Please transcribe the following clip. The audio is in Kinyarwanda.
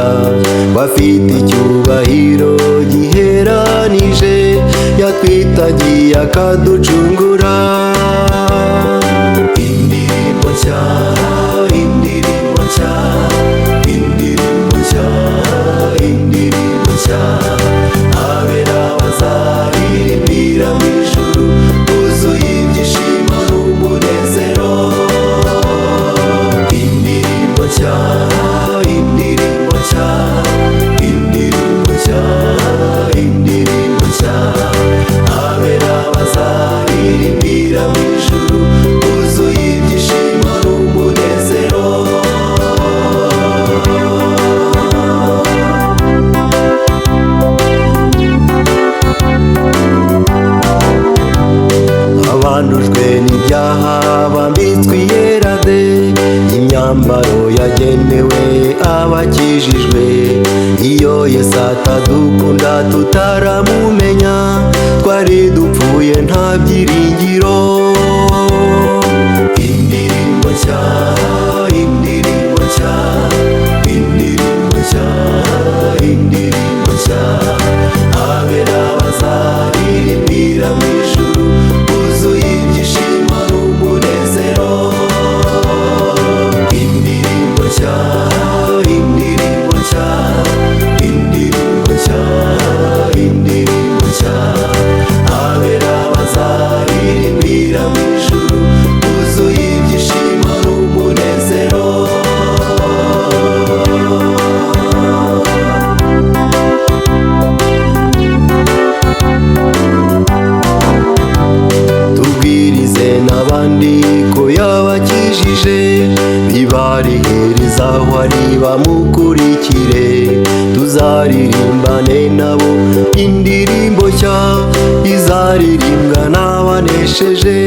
nshya, bafite icyubahiro giheranije, yatwitagiye akaducungura. Indirimbo nshya, indirimbo nshya, indirimbo nshya, indirimbo nshya, abera bazaririmbira mu ijuru, buzuye ibyishimo n'umunezero. Indirimbo nshya, indirimbo nshya, indirimbo nshya, indirimbo nshya, abera bazaririmbira mu ijuru, buzuye ibyishimo n'umunezero. Abandujwe n'ibyaha bambitswe iyera de, imyambaro yagenewe abakijijwe. Iyo Yesu atadukunda tutaramumenya, twari dupfuye nta byiringiro. Indirimbo nshya, indirimbo nshya, indirimbo nshya, indirimbo nshya, abera bazaririmbira mu ijuru, buzuye ibyishimo n'umunezero. Indirimbo nshya, indirimbo nshya, indirimbo nshya, indirimbo nshya, abera bazaririmbira mu ijuru, buzuye ibyishimo n'umunezero. Tubwirize n'abandi ko yabakijije, bibarihereza aho ari bamukurikire. Tuzaririmbane nabo indirimbo nshya, izaririmbwa n'abanesheje.